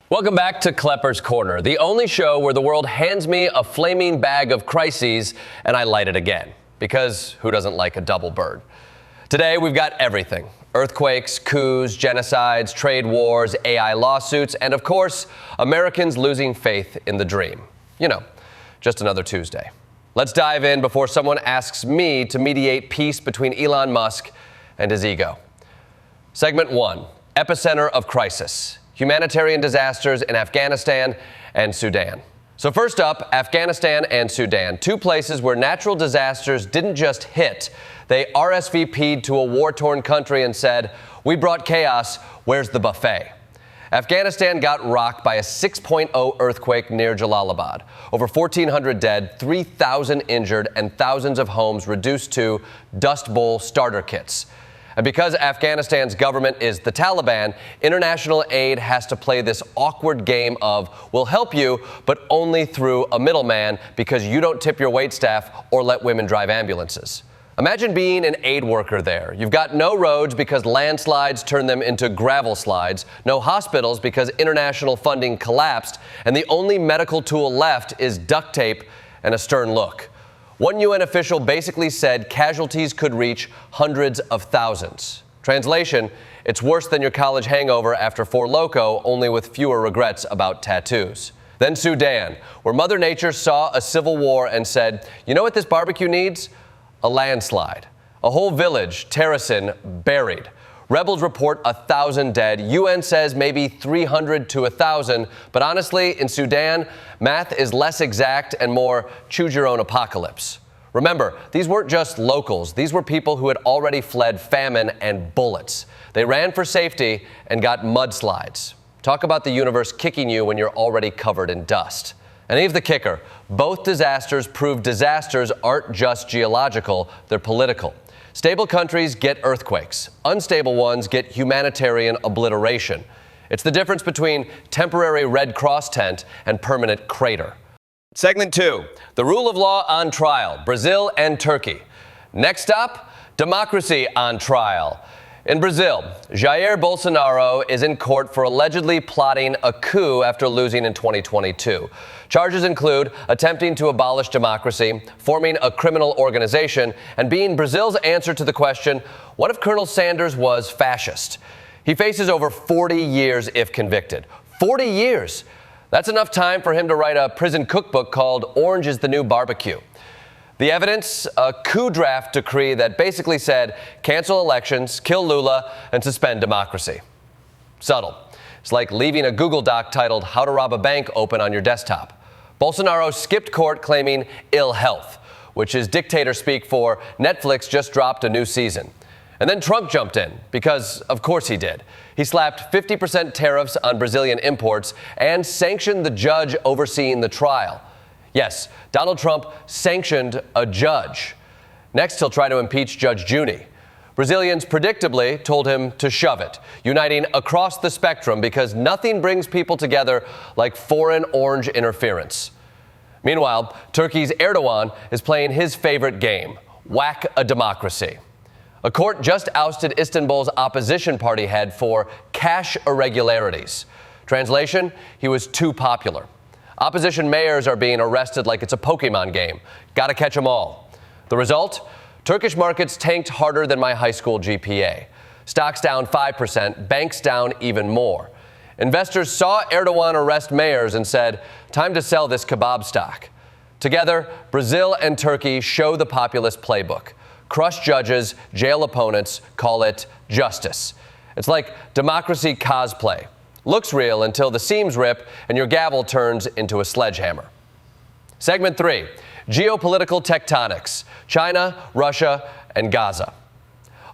Welcome back to Kleppers Corner, the only show where the world hands me a flaming bag of crises and I light it again. Because who doesn't like a double bird? Today we've got everything. Earthquakes, coups, genocides, trade wars, AI lawsuits, and of course, Americans losing faith in the dream. You know, just another Tuesday. Let's dive in before someone asks me to mediate peace between Elon Musk and his ego. Segment 1, epicenter of crisis. Humanitarian disasters in Afghanistan and Sudan. So first up, Afghanistan and Sudan, two places where natural disasters didn't just hit, they RSVP'd to a war-torn country and said, "We brought chaos, where's the buffet?" Afghanistan got rocked by a 6.0 earthquake near Jalalabad. Over 1,400 dead, 3,000 injured, and thousands of homes reduced to Dust Bowl starter kits. And because Afghanistan's government is the Taliban, international aid has to play this awkward game of, we'll help you, but only through a middleman because you don't tip your waitstaff or let women drive ambulances. Imagine being an aid worker there. You've got no roads because landslides turned them into gravel slides, no hospitals because international funding collapsed, and the only medical tool left is duct tape and a stern look. One UN official basically said casualties could reach hundreds of thousands. Translation, it's worse than your college hangover after Four Loko, only with fewer regrets about tattoos. Then Sudan, where Mother Nature saw a civil war and said, you know what this barbecue needs? A landslide. A whole village, Terrasin, buried. Rebels report 1,000 dead. UN says maybe 300 to 1,000. But honestly, in Sudan, math is less exact and more choose your own apocalypse. Remember, these weren't just locals. These were people who had already fled famine and bullets. They ran for safety and got mudslides. Talk about the universe kicking you when you're already covered in dust. And here's the kicker. Both disasters prove disasters aren't just geological, they're political. Stable countries get earthquakes. Unstable ones get humanitarian obliteration. It's the difference between temporary Red Cross tent and permanent crater. Segment 2, the rule of law on trial, Brazil and Turkey. Next up, democracy on trial. In Brazil, Jair Bolsonaro is in court for allegedly plotting a coup after losing in 2022. Charges include attempting to abolish democracy, forming a criminal organization, and being Brazil's answer to the question, what if Colonel Sanders was fascist? He faces over 40 years if convicted. 40 years! That's enough time for him to write a prison cookbook called Orange is the New Barbecue. The evidence, a coup draft decree that basically said cancel elections, kill Lula, and suspend democracy. Subtle. It's like leaving a Google Doc titled How to Rob a Bank open on your desktop. Bolsonaro skipped court claiming ill health, which is dictator speak for Netflix just dropped a new season. And then Trump jumped in, because of course he did. He slapped 50% tariffs on Brazilian imports and sanctioned the judge overseeing the trial. Yes, Donald Trump sanctioned a judge. Next, he'll try to impeach Judge Junie. Brazilians predictably told him to shove it, uniting across the spectrum because nothing brings people together like foreign orange interference. Meanwhile, Turkey's Erdogan is playing his favorite game, whack a democracy. A court just ousted Istanbul's opposition party head for cash irregularities. Translation, he was too popular. Opposition mayors are being arrested like it's a Pokemon game. Gotta catch them all. The result? Turkish markets tanked harder than my high school GPA. Stocks down 5%, banks down even more. Investors saw Erdogan arrest mayors and said, time to sell this kebab stock. Together, Brazil and Turkey show the populist playbook. Crush judges, jail opponents, call it justice. It's like democracy cosplay. Looks real until the seams rip and your gavel turns into a sledgehammer. Segment 3, geopolitical tectonics, China, Russia, and Gaza.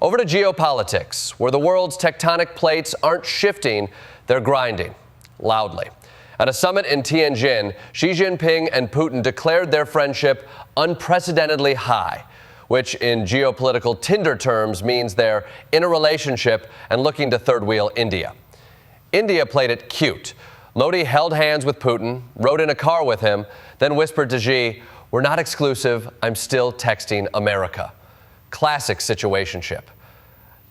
Over to geopolitics, where the world's tectonic plates aren't shifting, they're grinding, loudly. At a summit in Tianjin, Xi Jinping and Putin declared their friendship unprecedentedly high, which in geopolitical Tinder terms means they're in a relationship and looking to third wheel India. India played it cute. Modi held hands with Putin, rode in a car with him, then whispered to Xi, we're not exclusive, I'm still texting America. Classic situationship.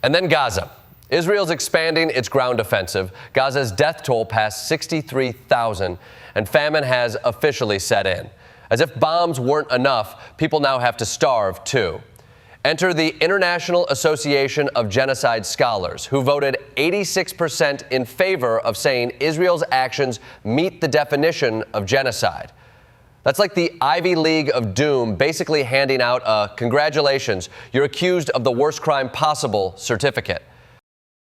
And then Gaza. Israel's expanding its ground offensive. Gaza's death toll passed 63,000, and famine has officially set in. As if bombs weren't enough, people now have to starve, too. Enter the International Association of Genocide Scholars, who voted 86% in favor of saying Israel's actions meet the definition of genocide. That's like the Ivy League of Doom basically handing out a "congratulations, you're accused of the worst crime possible" certificate.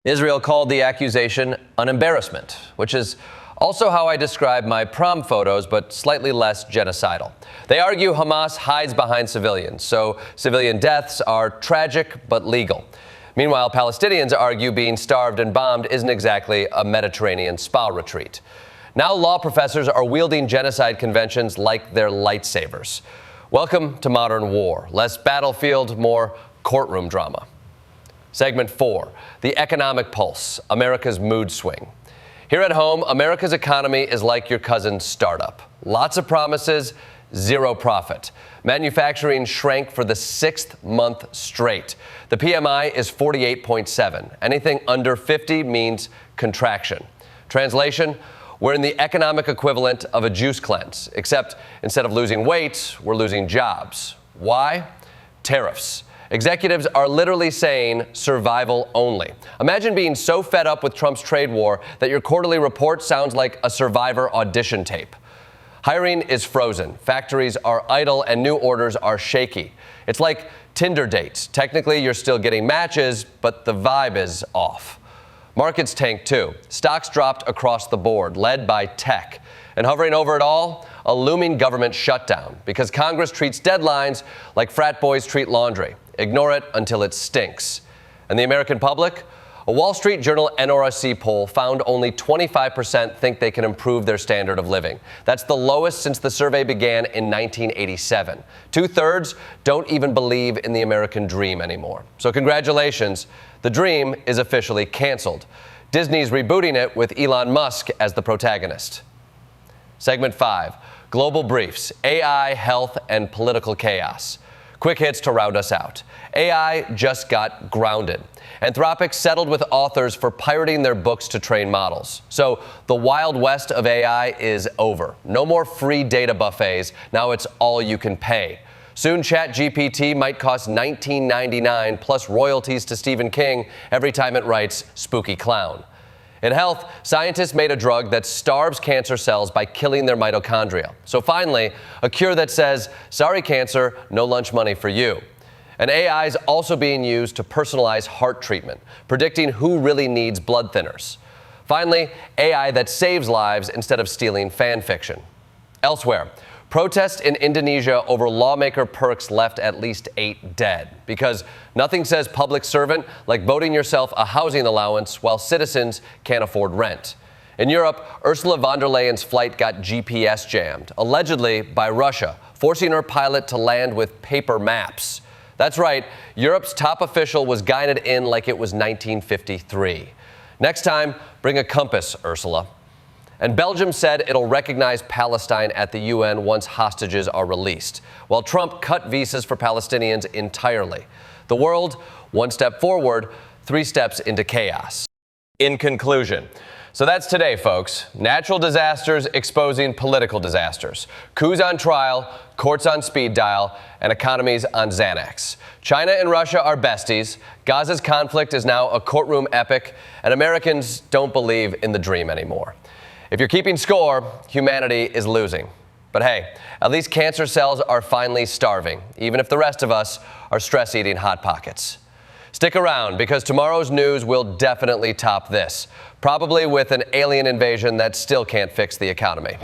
Israel called the accusation an embarrassment, which is also how I describe my prom photos, but slightly less genocidal. They argue Hamas hides behind civilians, so civilian deaths are tragic but legal. Meanwhile, Palestinians argue being starved and bombed isn't exactly a Mediterranean spa retreat. Now law professors are wielding genocide conventions like they're lightsabers. Welcome to modern war. Less battlefield, more courtroom drama. Segment 4, the economic pulse, America's mood swing. Here at home, America's economy is like your cousin's startup. Lots of promises, zero profit. Manufacturing shrank for the 6th month straight. The PMI is 48.7. Anything under 50 means contraction. Translation, we're in the economic equivalent of a juice cleanse, except instead of losing weight, we're losing jobs. Why? Tariffs. Executives are literally saying survival only. Imagine being so fed up with Trump's trade war that your quarterly report sounds like a Survivor audition tape. Hiring is frozen, factories are idle, and new orders are shaky. It's like Tinder dates. Technically, you're still getting matches, but the vibe is off. Markets tanked too. Stocks dropped across the board, led by tech. And hovering over it all, a looming government shutdown, because Congress treats deadlines like frat boys treat laundry. Ignore it until it stinks. And the American public? A Wall Street Journal NRC poll found only 25% think they can improve their standard of living. That's the lowest since the survey began in 1987. 2/3 don't even believe in the American dream anymore. So congratulations, the dream is officially canceled. Disney's rebooting it with Elon Musk as the protagonist. Segment 5, Global Briefs, AI, Health, and Political Chaos. Quick hits to round us out. AI just got grounded. Anthropic settled with authors for pirating their books to train models. So the Wild West of AI is over. No more free data buffets. Now it's all you can pay. Soon ChatGPT might cost $19.99 plus royalties to Stephen King every time it writes Spooky Clown. In health, scientists made a drug that starves cancer cells by killing their mitochondria. So finally, a cure that says, sorry cancer, no lunch money for you. And AI is also being used to personalize heart treatment, predicting who really needs blood thinners. Finally, AI that saves lives instead of stealing fan fiction. Elsewhere, protests in Indonesia over lawmaker perks left at least 8 dead, because nothing says public servant like voting yourself a housing allowance while citizens can't afford rent. In Europe, Ursula von der Leyen's flight got GPS jammed, allegedly by Russia, forcing her pilot to land with paper maps. That's right, Europe's top official was guided in like it was 1953. Next time, bring a compass, Ursula. And Belgium said it'll recognize Palestine at the UN once hostages are released, while Trump cut visas for Palestinians entirely. The world, 1 step forward, 3 steps into chaos. In conclusion, so that's today, folks. Natural disasters exposing political disasters. Coups on trial, courts on speed dial, and economies on Xanax. China and Russia are besties. Gaza's conflict is now a courtroom epic, and Americans don't believe in the dream anymore. If you're keeping score, humanity is losing. But hey, at least cancer cells are finally starving, even if the rest of us are stress-eating Hot Pockets. Stick around, because tomorrow's news will definitely top this, probably with an alien invasion that still can't fix the economy.